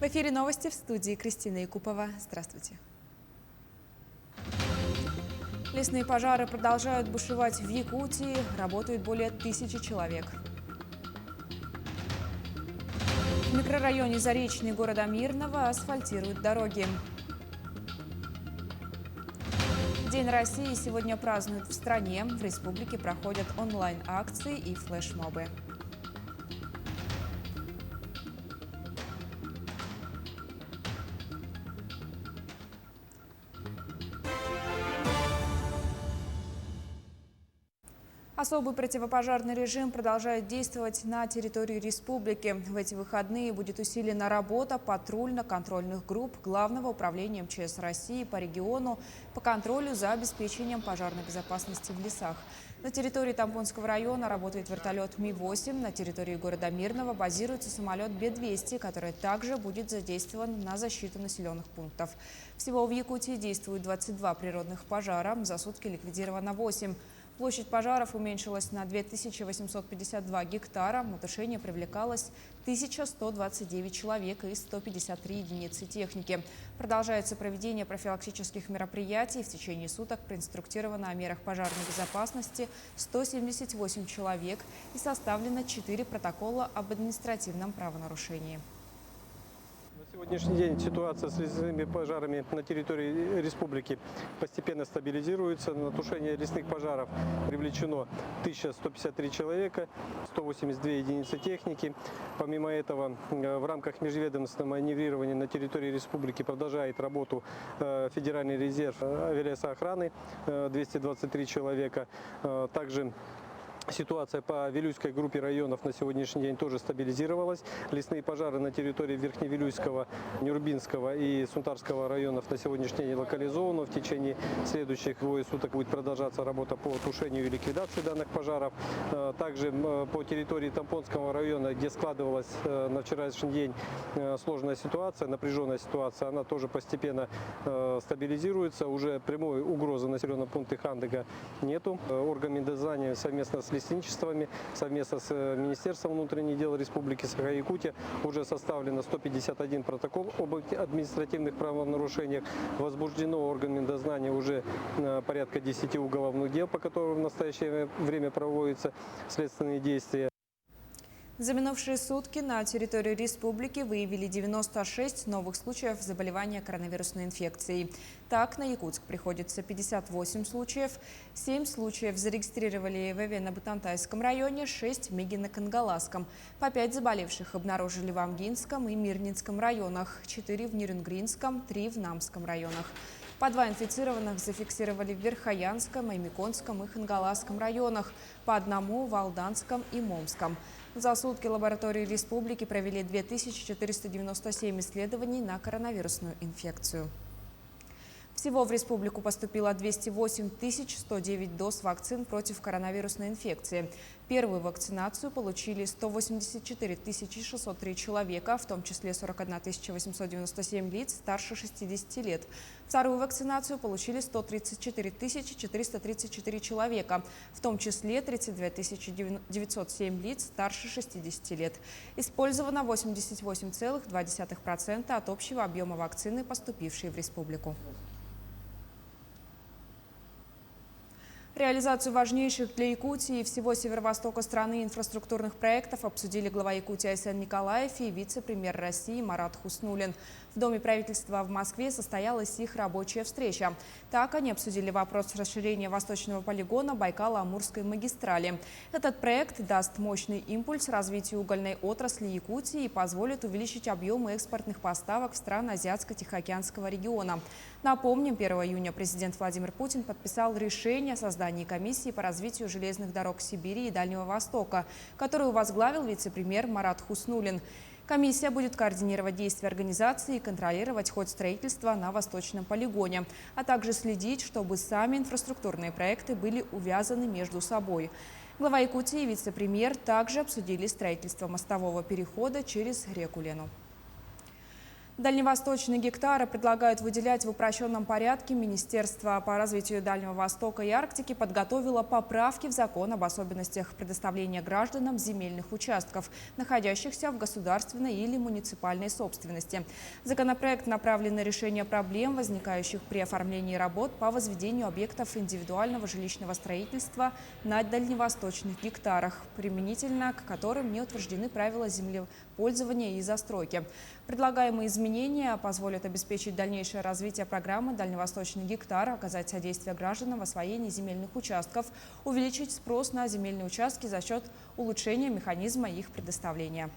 эфире новости, в студии Кристина Якупова. Здравствуйте. Лесные пожары продолжают бушевать в Якутии. Работают более 1000 человек. В микрорайоне Заречный города Мирного асфальтируют дороги. День России сегодня празднуют в стране. В республике проходят онлайн-акции и флешмобы. Особый противопожарный режим продолжает действовать на территории республики. В эти выходные будет усилена работа патрульно-контрольных групп Главного управления МЧС России по региону по контролю за обеспечением пожарной безопасности в лесах. На территории Тамбонского района работает вертолет Ми-8. На территории города Мирного базируется самолет Б-200, который также будет задействован на защиту населенных пунктов. Всего в Якутии действуют 22 природных пожара. За сутки ликвидировано 8. Площадь пожаров уменьшилась на 2852 гектара. На тушение привлекалось 1129 человек и 153 единицы техники. Продолжается проведение профилактических мероприятий. В течение суток проинструктировано о мерах пожарной безопасности 178 человек и составлено 4 протокола об административном правонарушении. На сегодняшний день ситуация с лесными пожарами на территории республики постепенно стабилизируется. На тушение лесных пожаров привлечено 1153 человека, 182 единицы техники. Помимо этого, в рамках межведомственного маневрирования на территории республики продолжает работу Федеральный резерв авиалесоохраны, 223 человека. Также ситуация по Вилюйской группе районов на сегодняшний день тоже стабилизировалась. Лесные пожары на территории Верхневилюйского, Нюрбинского и Сунтарского районов на сегодняшний день локализованы. В течение следующих двое суток будет продолжаться работа по тушению и ликвидации данных пожаров. Также по территории Тамбонского района, где складывалась на вчерашний день сложная ситуация, напряженная ситуация, она тоже постепенно стабилизируется. Уже прямой угрозы населенного пункта Хандыга нету. Органы дознания совместно с лесничествами, совместно с Министерством внутренних дел Республики Саха-Якутия уже составлено 151 протокол об административных правонарушениях. Возбуждено органами дознания уже порядка 10 уголовных дел, по которым в настоящее время проводятся следственные действия. За минувшие сутки на территории республики выявили 96 новых случаев заболевания коронавирусной инфекцией. Так, на Якутск приходится 58 случаев, 7 случаев зарегистрировали в Эвено-Бутантайском районе, 6 в Мегино-Кангаласском. По 5 заболевших обнаружили в Амгинском и Мирнинском районах, 4 в Нерюнгринском, 3 в Намском районах. По 2 инфицированных зафиксировали в Верхоянском, Аймиконском и Хангаласском районах, по 1 в Алданском и Момском. За сутки лаборатории республики провели 2497 исследований на коронавирусную инфекцию. Всего в республику поступило 208 109 доз вакцин против коронавирусной инфекции. Первую вакцинацию получили 184 603 человека, в том числе 41 897 лиц старше 60 лет. Вторую вакцинацию получили 134 434 человека, в том числе 32 907 лиц старше 60 лет. Использовано 88,2% от общего объема вакцины, поступившей в республику. Реализацию важнейших для Якутии и всего северо-востока страны инфраструктурных проектов обсудили глава Якутии Айсен Николаев и вице-премьер России Марат Хуснуллин. В Доме правительства в Москве состоялась их рабочая встреча. Так они обсудили вопрос расширения восточного полигона Байкало-Амурской магистрали. Этот проект даст мощный импульс развитию угольной отрасли Якутии и позволит увеличить объемы экспортных поставок в страны Азиатско-Тихоокеанского региона. Напомним, 1 июня президент Владимир Путин подписал решение о создании комиссии по развитию железных дорог Сибири и Дальнего Востока, которую возглавил вице-премьер Марат Хуснуллин. Комиссия будет координировать действия организации и контролировать ход строительства на восточном полигоне, а также следить, чтобы сами инфраструктурные проекты были увязаны между собой. Глава Якутии и вице-премьер также обсудили строительство мостового перехода через реку Лену. Дальневосточные гектары предлагают выделять в упрощенном порядке. Министерство по развитию Дальнего Востока и Арктики подготовило поправки в закон об особенностях предоставления гражданам земельных участков, находящихся в государственной или муниципальной собственности. Законопроект направлен на решение проблем, возникающих при оформлении работ по возведению объектов индивидуального жилищного строительства на дальневосточных гектарах, применительно к которым не утверждены правила землепользования и застройки. Предлагаемые изменения позволят обеспечить дальнейшее развитие программы «Дальневосточный гектар», оказать содействие гражданам в освоении земельных участков, увеличить спрос на земельные участки за счет улучшения механизма их предоставления.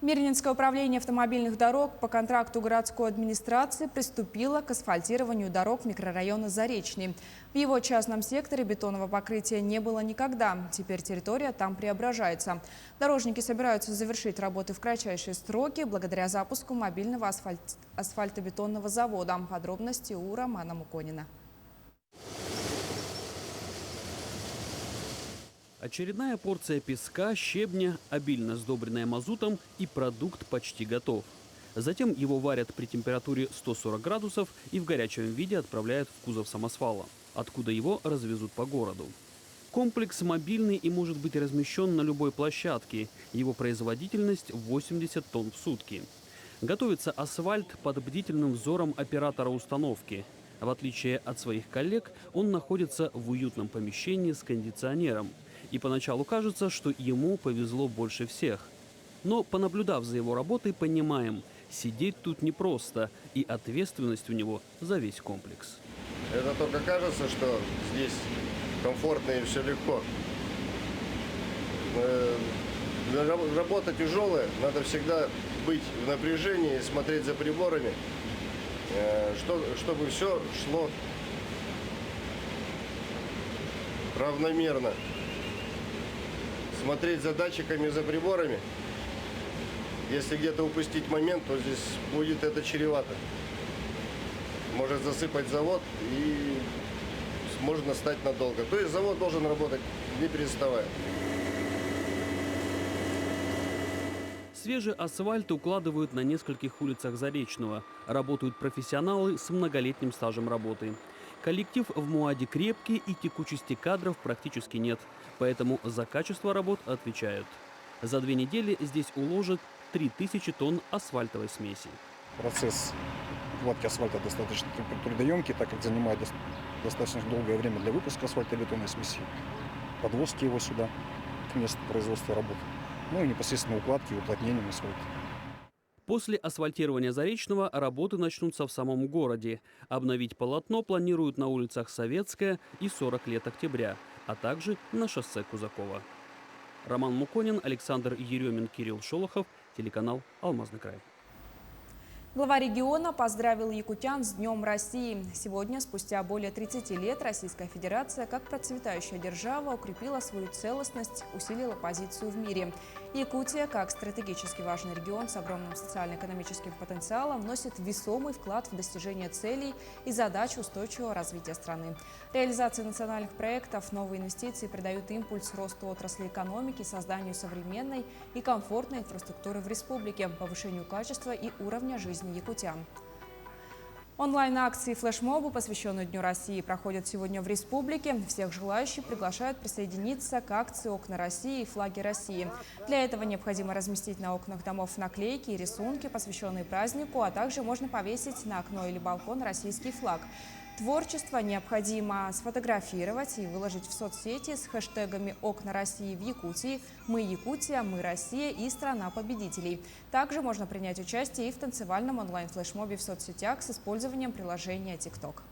Мирнинское управление автомобильных дорог по контракту городской администрации приступило к асфальтированию дорог микрорайона Заречный. В его частном секторе бетонного покрытия не было никогда. Теперь территория там преображается. Дорожники собираются завершить работы в кратчайшие сроки благодаря запуску мобильного асфальтобетонного завода. Подробности у Романа Муконина. Очередная порция песка, щебня, обильно сдобренная мазутом, и продукт почти готов. Затем его варят при температуре 140 градусов и в горячем виде отправляют в кузов самосвала, откуда его развезут по городу. Комплекс мобильный и может быть размещен на любой площадке. Его производительность 80 тонн в сутки. Готовится асфальт под бдительным взором оператора установки. В отличие от своих коллег, он находится в уютном помещении с кондиционером. И поначалу кажется, что ему повезло больше всех. Но, понаблюдав за его работой, понимаем, сидеть тут непросто, и ответственность у него за весь комплекс. Это только кажется, что здесь комфортно и все легко. Работа тяжелая, надо всегда быть в напряжении, смотреть за приборами, чтобы все шло равномерно. Смотреть за датчиками, за приборами. Если где-то упустить момент, то здесь будет это чревато. Может засыпать завод и можно стать надолго. То есть завод должен работать не переставая. Свежий асфальт укладывают на нескольких улицах Заречного. Работают профессионалы с многолетним стажем работы. Коллектив в МУАДе крепкий и текучести кадров практически нет. Поэтому за качество работ отвечают. За 2 недели здесь уложат 3000 тонн асфальтовой смеси. Процесс укладки асфальта достаточно трудоемкий, так как занимает достаточно долгое время для выпуска асфальтобетонной смеси, подвозки его сюда, к месту производства работ, ну и непосредственно укладки и уплотнением асфальта. После асфальтирования Заречного работы начнутся в самом городе. Обновить полотно планируют на улицах Советская и 40 лет Октября, а также на шоссе Кузакова. Роман Муконин, Александр Еремин, Кирилл Шолохов, телеканал «Алмазный край». Глава региона поздравил якутян с Днем России. Сегодня, спустя более 30 лет, Российская Федерация, как процветающая держава, укрепила свою целостность, усилила позицию в мире. Якутия, как стратегически важный регион с огромным социально-экономическим потенциалом, вносит весомый вклад в достижение целей и задач устойчивого развития страны. Реализация национальных проектов, новые инвестиции придают импульс росту отрасли экономики, созданию современной и комфортной инфраструктуры в республике, повышению качества и уровня жизни якутян. Онлайн-акции и флешмобы, посвященные Дню России, проходят сегодня в республике. Всех желающих приглашают присоединиться к акции «Окна России» и «Флаги России». Для этого необходимо разместить на окнах домов наклейки и рисунки, посвященные празднику, а также можно повесить на окно или балкон российский флаг. Творчество необходимо сфотографировать и выложить в соцсети с хэштегами «Окна России в Якутии», «Мы Якутия», «Мы Россия» и «Страна победителей». Также можно принять участие и в танцевальном онлайн-флешмобе в соцсетях с использованием приложения TikTok.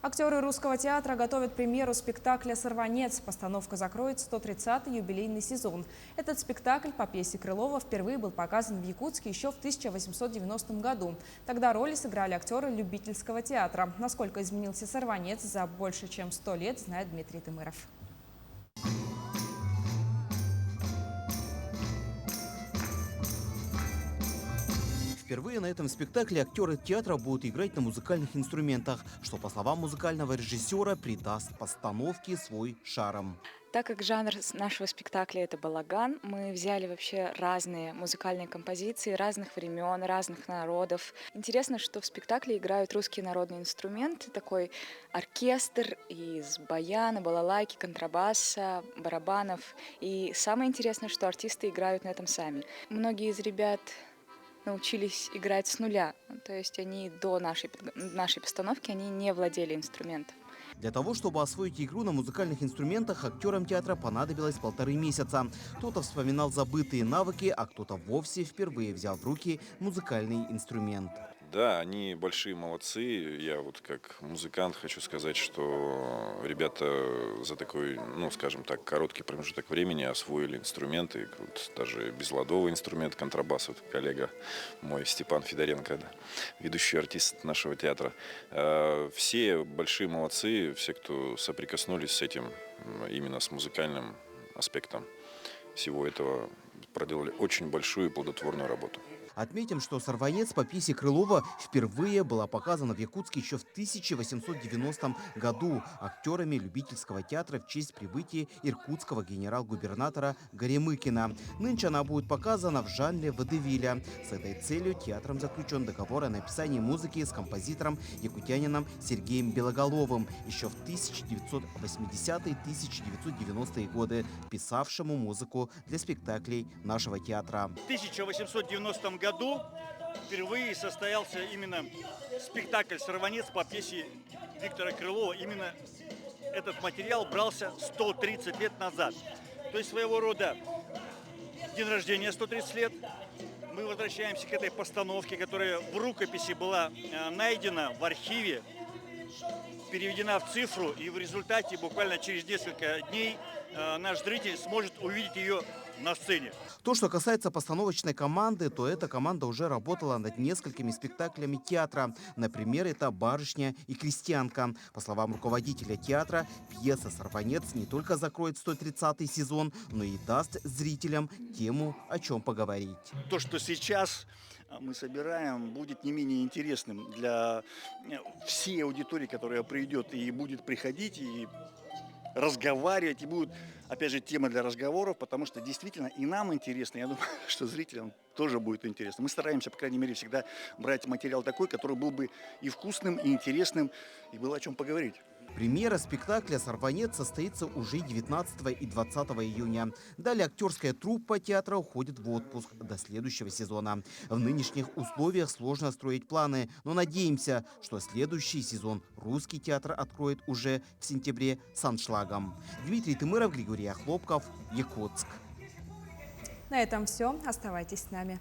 Актеры Русского театра готовят премьеру спектакля «Сорванец». Постановка закроет 130-й юбилейный сезон. Этот спектакль по пьесе Крылова впервые был показан в Якутске еще в 1890 году. Тогда роли сыграли актеры любительского театра. Насколько изменился «Сорванец» за больше чем 100 лет, знает Дмитрий Тымыров. Впервые на этом спектакле актеры театра будут играть на музыкальных инструментах, что, по словам музыкального режиссера, придаст постановке свой шарм. Так как жанр нашего спектакля — это балаган, мы взяли вообще разные музыкальные композиции разных времен, разных народов. Интересно, что в спектакле играют русские народные инструменты, такой оркестр из баяна, балалайки, контрабаса, барабанов. И самое интересное, что артисты играют на этом сами. Многие из ребят научились играть с нуля, то есть они до нашей постановки они не владели инструментом. Для того, чтобы освоить игру на музыкальных инструментах, актерам театра понадобилось 1,5 месяца. Кто-то вспоминал забытые навыки, а кто-то вовсе впервые взял в руки музыкальный инструмент. Да, они большие молодцы. Я вот как музыкант хочу сказать, что ребята за такой, ну, скажем так, короткий промежуток времени освоили инструменты. Вот даже безладовый инструмент, контрабас, вот коллега мой Степан Федоренко, да, ведущий артист нашего театра. Все большие молодцы, все, кто соприкоснулись с этим, именно с музыкальным аспектом всего этого, проделали очень большую и плодотворную работу. Отметим, что «Сорванец» по пьесе Крылова впервые была показана в Якутске еще в 1890 году актерами любительского театра в честь прибытия иркутского генерал-губернатора Горемыкина. Нынче она будет показана в жанре водевиля. С этой целью театром заключен договор о написании музыки с композитором якутянином Сергеем Белоголовым еще в 1980-1990-е годы, писавшему музыку для спектаклей нашего театра. В 1890 году впервые состоялся именно спектакль «Сорванец» по пьесе Виктора Крылова. Именно этот материал брался 130 лет назад. То есть своего рода день рождения 130 лет. Мы возвращаемся к этой постановке, которая в рукописи была найдена в архиве, переведена в цифру, и в результате буквально через несколько дней наш зритель сможет увидеть ее на сцене. То, что касается постановочной команды, то эта команда уже работала над несколькими спектаклями театра. Например, это «Барышня и крестьянка». По словам руководителя театра, пьеса «Сорванец» не только закроет 130-й сезон, но и даст зрителям тему, о чем поговорить. То, что сейчас мы собираем, будет не менее интересным для всей аудитории, которая придет и будет приходить, и разговаривать, и будет, опять же, тема для разговоров, потому что действительно и нам интересно, я думаю, что зрителям тоже будет интересно. Мы стараемся, по крайней мере, всегда брать материал такой, который был бы и вкусным, и интересным, и было о чем поговорить. Премьера спектакля «Сорванец» состоится уже 19 и 20 июня. Далее актерская труппа театра уходит в отпуск до следующего сезона. В нынешних условиях сложно строить планы, но надеемся, что следующий сезон русский театр откроет уже в сентябре с аншлагом. Дмитрий Тымыров, Григорий Охлопков, Якутск. На этом все. Оставайтесь с нами.